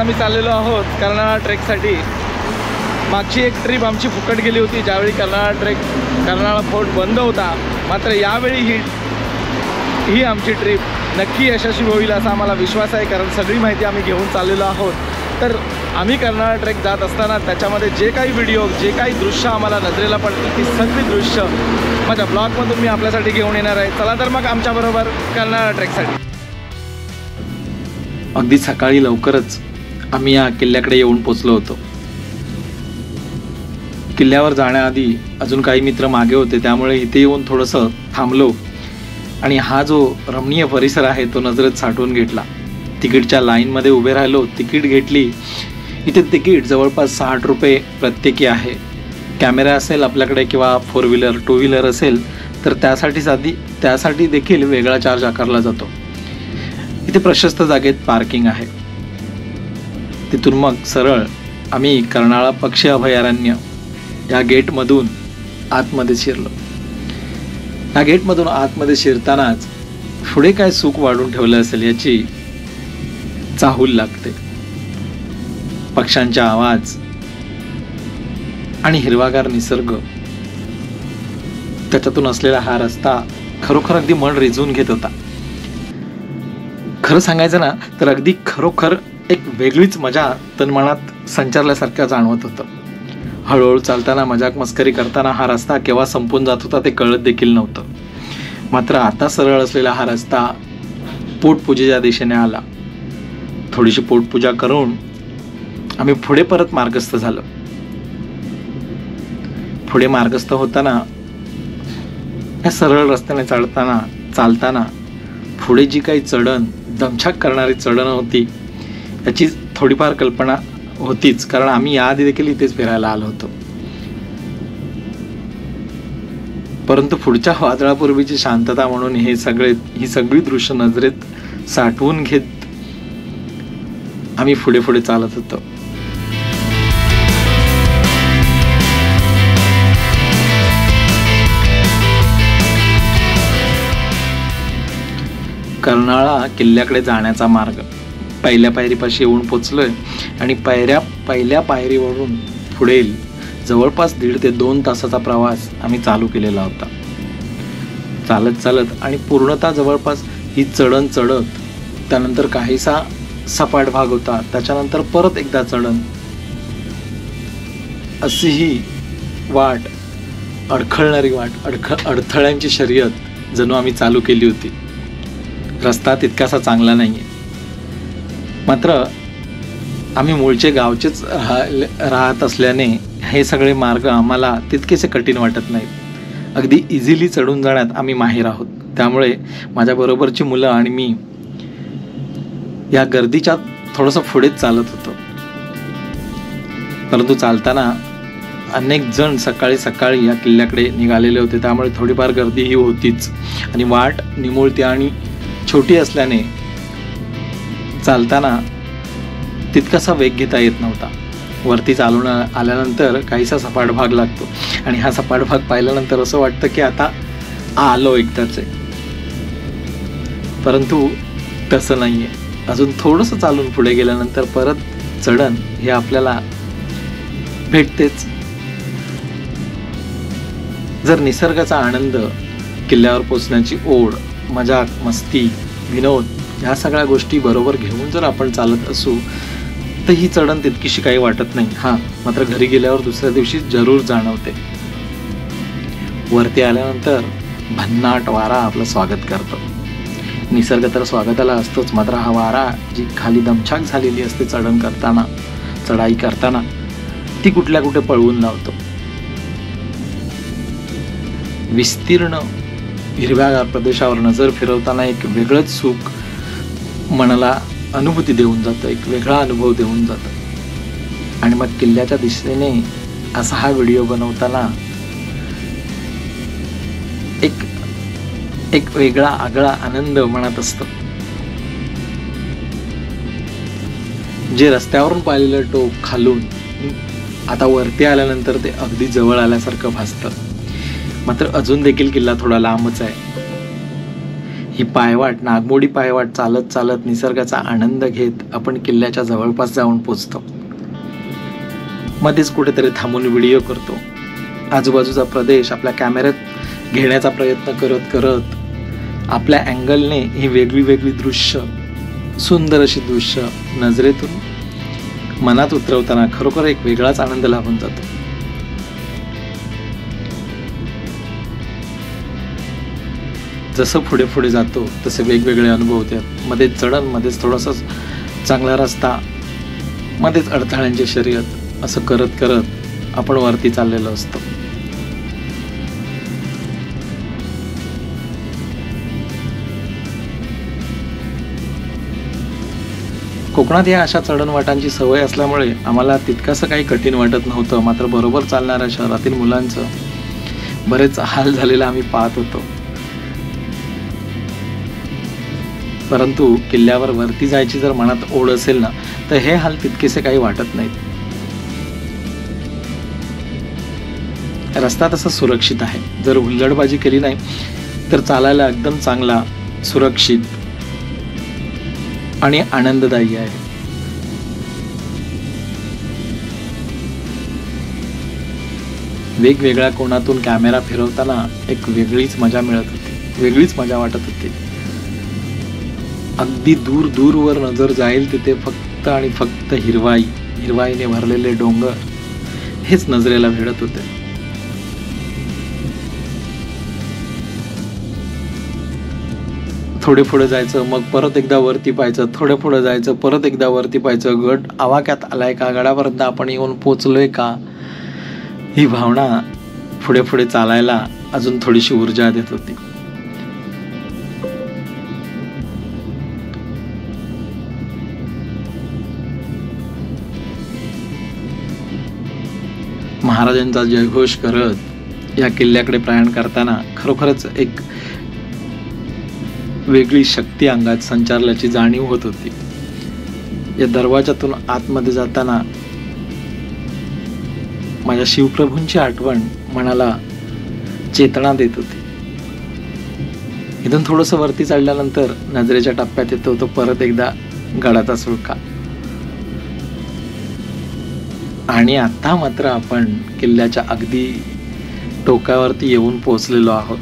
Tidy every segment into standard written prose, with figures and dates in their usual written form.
आम्ही चाललेलो आहोत कर्नाळा ट्रेकसाठी। मागची एक ट्रिप आमची फुकट गेली होती ज्यावेळी कर्नाळा फोर्ट बंद होता। मात्र यावेळी ही आमची ट्रिप नक्की यशस्वी होईल असा आम्हाला विश्वास आहे, कारण सगळी माहिती आम्ही घेऊन चाललेलो आहोत। तर आम्ही कर्नाळा ट्रेक जात असताना त्याच्यामध्ये जे काही व्हिडिओ, जे काही दृश्य आम्हाला नजरेला पडतील ती सगळी दृश्य माझ्या ब्लॉगमधून मी आपल्यासाठी घेऊन येणार आहे। चला तर मग आमच्याबरोबर कर्नाळा ट्रेकसाठी। अगदी सकाळी लवकरच आम्ही या किल्ल्याकडे येऊन पोचलो होतो। किल्ल्यावर जाण्याआधी अजून काही मित्र मागे होते, त्यामुळे इथे येऊन थोडंसं थांबलो आणि हा जो रमणीय परिसर आहे तो नजरेत साठवून घेतला। तिकीटच्या लाईनमध्ये उभे राहिलो, तिकीट घेतली। इथे तिकीट जवळपास 60 रुपये प्रत्येकी आहे। कॅमेरा असेल आपल्याकडे किंवा 4 व्हीलर 2 व्हीलर असेल तर त्यासाठी देखील वेगळा चार्ज आकारला जातो। इथे प्रशस्त जागेत पार्किंग आहे। तिथून मग सरळ आम्ही कर्नाळा पक्षी अभयारण्य या गेटमधून आतमध्ये शिरलो। या गेटमधून आतमध्ये शिरतानाच पुढे काय सुख वाढून ठेवलं असेल याची चाहूल लागते। पक्ष्यांचा आवाज आणि हिरवागार निसर्ग, त्याच्यातून असलेला हा रस्ता खरोखर अगदी मन रिझवून घेत होता। खरं सांगायचं ना तर अगदी खरोखर एक वेगळीच मजा तन्मनात संचारल्यासारखं जाणवत होतं। हळूहळू चालताना, मजाक मस्करी करताना हा रस्ता केव्हा संपून जात होता ते कळत देखील नव्हतं। मात्र आता सरळ असलेला हा रस्ता पोटपूजेच्या दिशेने आला। थोडीशी पोटपूजा करून आम्ही पुढे परत मार्गस्थ झालो। पुढे मार्गस्थ होताना या सरळ रस्त्याने चालताना पुढे जी काही चढण, दमछाक करणारी चढण होती याची थोडीफार कल्पना होतीच, कारण आम्ही याआधी देखील इथेच फिरायला आलो होतो। परंतु पुढच्या वादळापूर्वीची शांतता म्हणून ही सगळी दृश्य नजरेत साठवून घेत आम्ही पुढे चालत होतो। कर्नाळा किल्ल्याकडे जाण्याचा मार्ग पहिल्या पायरीपाशी येऊन पोचलोय आणि पहिल्या पायरीवरून पुढे जवळपास 1.5 ते 2 तासाचा प्रवास आम्ही चालू केलेला होता। चालत आणि पूर्णतः जवळपास ही चढण चढत त्यानंतर काहीसा सपाट भाग होता, त्याच्यानंतर परत एकदा चढण, अशी ही वाट, अडखळणारी वाट, अडथळ्यांची शर्यत जणू आम्ही चालू केली होती। रस्ता तितकासा चांगला नाहीये, मात्र आम्ही मूळचे गावचेच राहत असल्याने हे सगळे मार्ग आम्हाला तितकेसे कठीण वाटत नाहीत। अगदी इझिली चढून जाण्यात आम्ही माहीर आहोत। त्यामुळे माझ्याबरोबरची मुलं आणि मी या गर्दीच्या थोडंसं पुढेच चालत होतो। परंतु चालताना अनेक जण सकाळी या किल्ल्याकडे निघालेले होते, त्यामुळे थोडीफार गर्दी ही होतीच आणि वाट निमुळती आणि छोटी असल्याने चालताना तितकासा वेग घेता येत नव्हता। वरती चालून आल्यानंतर काहीसा सपाट भाग लागतो आणि हा सपाट भाग पाहिल्यानंतर असं वाटतं की आता आलो एकदाच आहे, परंतु तसं नाहीये। अजून थोडंसं चालून पुढे गेल्यानंतर परत चढण हे आपल्याला भेटतेच। जर निसर्गाचा आनंद, किल्ल्यावर पोचण्याची ओढ, मजाक मस्ती, विनोद ह्या सगळ्या गोष्टी बरोबर घेऊन जर आपण चालत असू तर ही चढण तितकीशी काही वाटत नाही। मात्र घरी गेल्यावर दुसऱ्या दिवशी जरूर जाणवते। वरती आल्यानंतर भन्नाट वारा आपलं स्वागत करतो। निसर्ग तर स्वागताला असतोच, मात्र हा वारा जी खाली दमछाक झालेली असते चढाई करताना ती कुठल्या कुठे पळवून लावतो। विस्तीर्ण हिरव्यागार प्रदेशावर नजर फिरवताना एक वेगळंच सुख मनाला अनुभूती देऊन जातं, एक वेगळा अनुभव देऊन जातं। आणि मग किल्ल्याच्या दिशेने असा हा व्हिडिओ बनवताना एक वेगळा आगळा आनंद मनात असतो। जे रस्त्यावरून पाहिलेलं टोक खालून आता वरती आल्यानंतर ते अगदी जवळ आल्यासारखं भासतं, मात्र अजून देखील किल्ला थोडा लांबच आहे। ही पायवाट, नागमोडी पायवाट चालत चालत निसर्गाचा आनंद घेत आपण किल्ल्याच्या जवळपास जाऊन पोचतो. मध्येच कुठेतरी थांबून व्हिडिओ करतो. आजूबाजूचा प्रदेश आपल्या कॅमेऱ्यात घेण्याचा प्रयत्न करत करत आपल्या अँगलने ही वेगळी वेगळी दृश्य, सुंदर अशी दृश्य नजरेतून मनात उतरवताना खरोखर एक वेगळाच आनंद लाभून जातो. जसं पुढे पुढे जातो तसे वेगवेगळे अनुभव होतात. मध्येच चढण, मध्येच थोडासा चांगला रस्ता, मध्येच अडथळ्यांची शर्यत, असं करत करत आपण वरती चाललेलो असतो. कोकणात या अशा चढणवाटांची सवय असल्यामुळे आम्हाला तितकंसं काही कठीण वाटत नव्हतं. मात्र बरोबर चालणाऱ्या शहरातील मुलांचं बरेच हाल झालेलं आम्ही पाहत होतो. परंतु किल्ल्यावर वरती जायची जर मनात ओढ असेल ना, तर हे हाल तितकेसे काही वाटत नाहीत. रस्ता तसा सुरक्षित आहे. जर हुल्लडबाजी केली नाही तर चालायला एकदम चांगला, सुरक्षित आणि आनंददायी आहे. वेगवेगळ्या कोणातून कॅमेरा फिरवताना एक वेगळीच मजा मिळत होती, वेगळीच मजा वाटत होती. अगदी दूर दूरवर नजर जाईल तिथे फक्त आणि फक्त हिरवाई, हिरवाईने भरलेले डोंगर हेच नजरेला भिडत होते. थोडे पुढे जायचं, मग परत एकदा वरती पाहायचं, थोडे पुढे जायचं, परत एकदा वरती पाहायचं. गड आवाक्यात आलाय का, गडापर्यंत आपण येऊन पोचलोय का, ही भावना पुढे पुढे चालायला अजून थोडीशी ऊर्जा देत होती. महाराजांचा जयघोष करत या किल्ल्याकडे प्रयाण करताना खरोखरच एक वेगळी शक्ती अंगात संचारल्याची जाणीव होत होती. या दरवाजातून आतमध्ये जाताना माझ्या शिवप्रभूंची आठवण मनाला चेतना देत होती. इथून थोडंसं वरती चढल्यानंतर नजरेच्या टप्प्यात येतो तो परत एकदा गडाचा सुळका. आणि आता मात्र आपण किल्ल्याच्या अगदी टोकावरती येऊन पोहोचलेलो आहोत.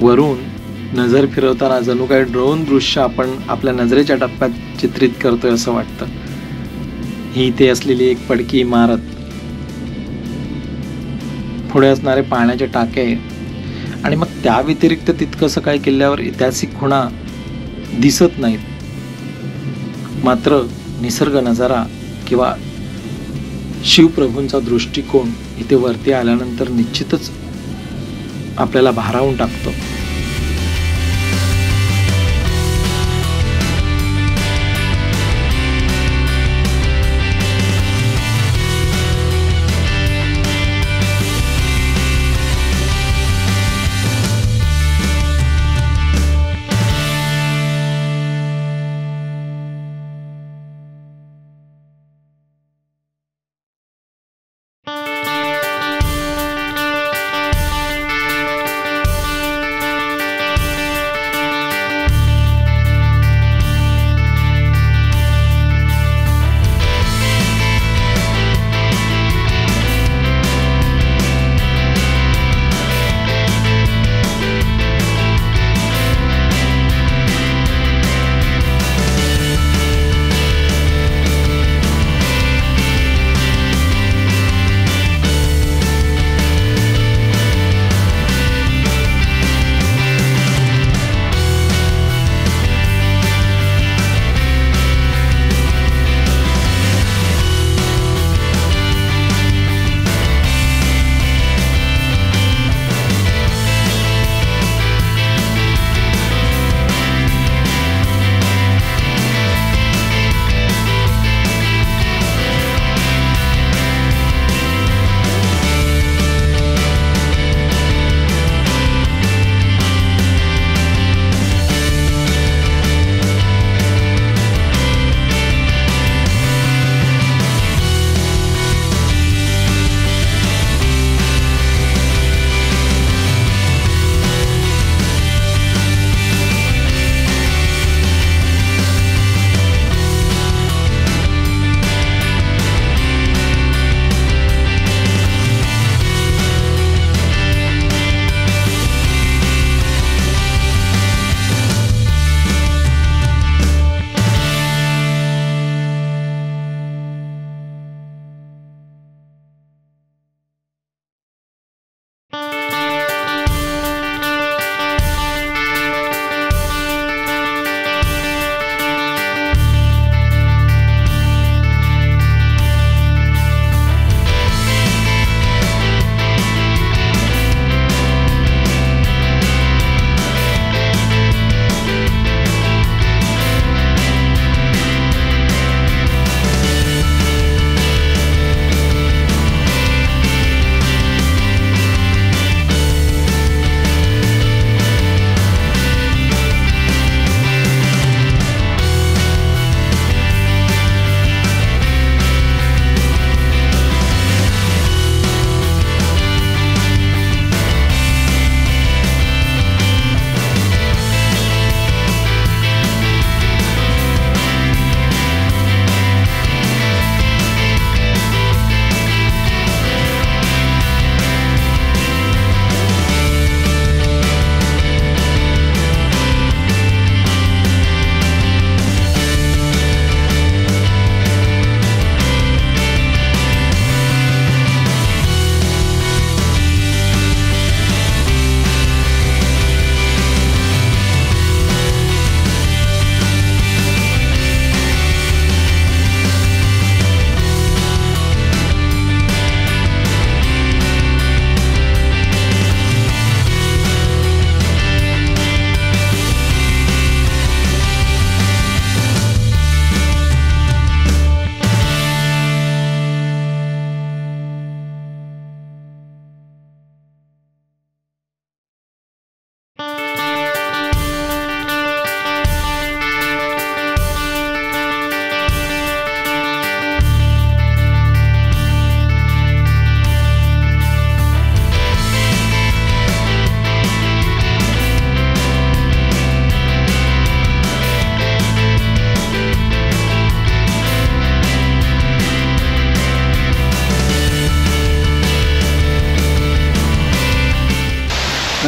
वरून नजर फिरवताना जणू काही ड्रोन दृश्य आपण आपल्या नजरेच्या टप्प्यात चित्रित करतोय असं वाटतं. ही इथे असलेली एक पडकी इमारत, पुढे असणारे पाण्याचे टाके आणि मग त्या व्यतिरिक्त तितकंसं काही किल्ल्यावर ऐतिहासिक खुणा दिसत नाहीत. मात्र निसर्ग नजारा किंवा शिवप्रभूंचा दृष्टिकोन इथे वरती आल्यानंतर निश्चितच आपल्याला भारावून टाकतो.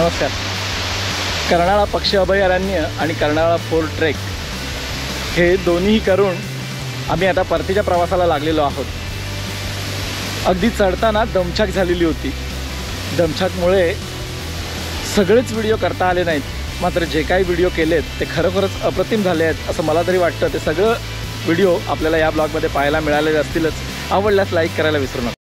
नमस्कार. कर्नाळा पक्षी अभयारण्य आणि कर्नाळा फोर्ट ट्रेक हे दोन्ही करून आम्ही आता परतीच्या प्रवासाला लागलेलो आहोत. अगदी चढताना दमछाक झालेली होती. दमछाकमुळे सगळेच व्हिडिओ करता आले नाहीत, मात्र जे काही व्हिडिओ केलेत ते खरोखरच अप्रतिम झाले आहेत असं मला तरी वाटतं. ते सगळं व्हिडिओ आपल्याला या ब्लॉगमध्ये पाहायला मिळालेले असतीलच. आवडल्यास लाईक करायला विसरू नका.